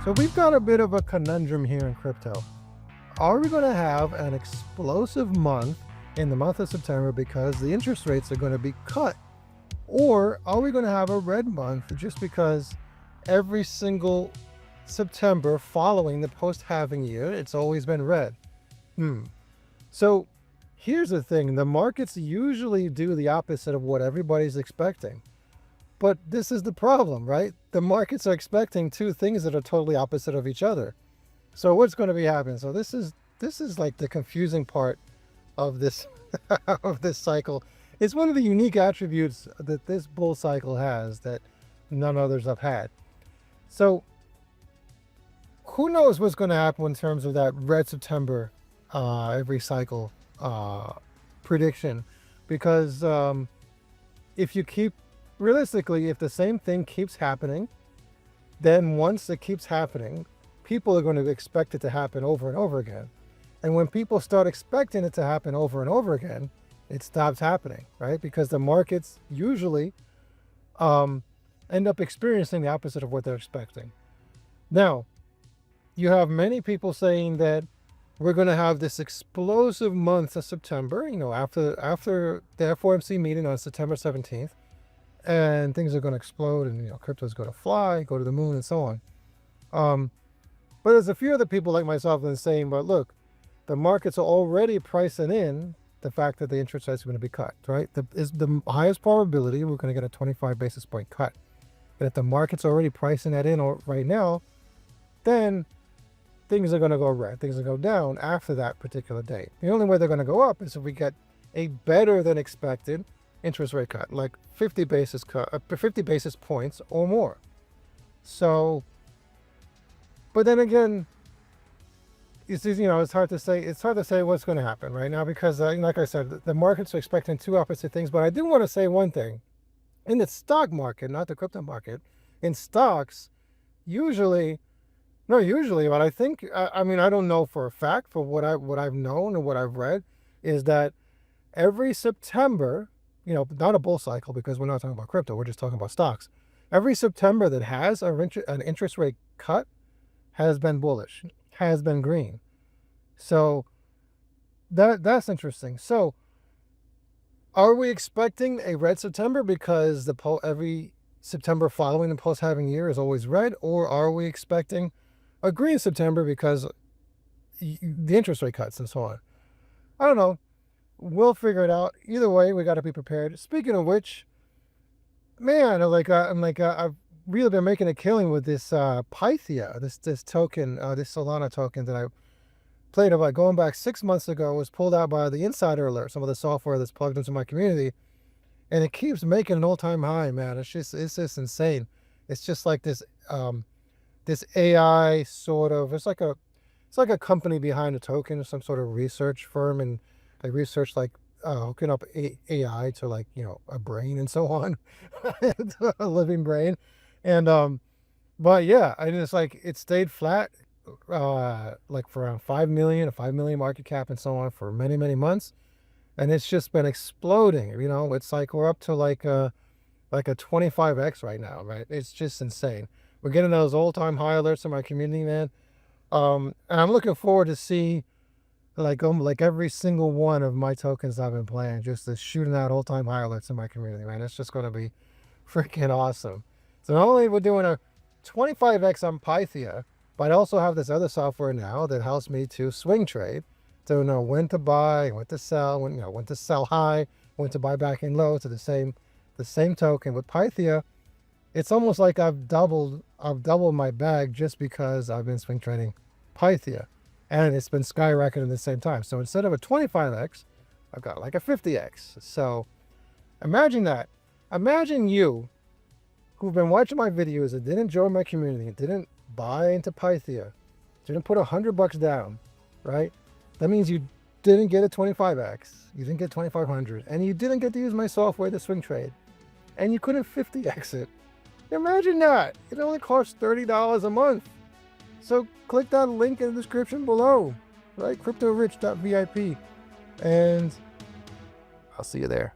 So we've got a bit of a conundrum here in crypto. Are we going to have an explosive month in the month of September because the interest rates are going to be cut? Or are we going to have a red month just because every single September following the post-halving year, it's always been red? So here's the thing. The markets usually do the opposite of what everybody's expecting. But this is the problem, right? The markets are expecting two things that are totally opposite of each other. So what's going to be happening? So this is like the confusing part of this of this cycle. It's one of the unique attributes that this bull cycle has that none others have had. So who knows what's going to happen in terms of that red September every cycle prediction? Because if you keep realistically, if the same thing keeps happening, then once it keeps happening, people are going to expect it to happen over and over again. And when people start expecting it to happen over and over again, it stops happening, right? Because the markets usually end up experiencing the opposite of what they're expecting. Now, you have many people saying that we're going to have this explosive month of September, after the FOMC meeting on September 17th. And things are going to explode, and crypto's going to fly, go to the moon, and so on. But there's a few other people like myself that are saying, but look, the markets are already pricing in the fact that the interest rates are going to be cut, right? Is the highest probability we're going to get a 25 basis point cut. But if the market's already pricing that in right now, then things are going to go red. Things are going to go down after that particular date. The only way they're going to go up is if we get a better than expected interest rate cut, like 50 basis points or more. So, but then again, it's hard to say. It's hard to say what's going to happen right now because, like I said, the markets are expecting two opposite things. But I do want to say one thing: in the stock market, not the crypto market, in stocks, but I think, I don't know for a fact, for what I've known and what I've read, is that every September, not a bull cycle because we're not talking about crypto, we're just talking about stocks. Every September that has an interest rate cut has been bullish, has been green. So that's interesting. So are we expecting a red September because every September following the post-halving year is always red, or are we expecting a green September because the interest rate cuts and so on? I don't know. We'll figure it out. Either way, we got to be prepared. Speaking of which, man, I've really been making a killing with this Pythia, this token, this Solana token that I played about going back 6 months ago. Was pulled out by the insider alert, some of the software that's plugged into my community, and it keeps making an all-time high, man. It's just insane. It's just like this AI sort of. It's like a company behind a token, some sort of research firm, and they research hooking up AI to a brain and so on, a living brain. And but yeah, it's it stayed flat for around 5 million, a 5 million market cap and so on for many, many months. And it's just been exploding. It's we're up to a 25x right now, right? It's just insane. We're getting those all-time high alerts in my community, man. And I'm looking forward to see every single one of my tokens I've been playing, just shooting out all-time high alerts in my community, man. It's just going to be freaking awesome. So not only we're doing a 25x on Pythia, but I also have this other software now that helps me to swing trade, to know when to buy, when to sell, when to sell high, when to buy back in low to the same token. With Pythia, it's almost like I've doubled my bag just because I've been swing trading Pythia. And it's been skyrocketing at the same time. So instead of a 25x, I've got a 50x. So imagine that. Imagine you who've been watching my videos and didn't join my community, and didn't buy into Pythia, didn't put $100 down, right? That means you didn't get a 25x, you didn't get 2500, and you didn't get to use my software to swing trade, and you couldn't 50x it. Imagine that. It only costs $30 a month. So click that link in the description below, right? CryptoRich.vip, and I'll see you there.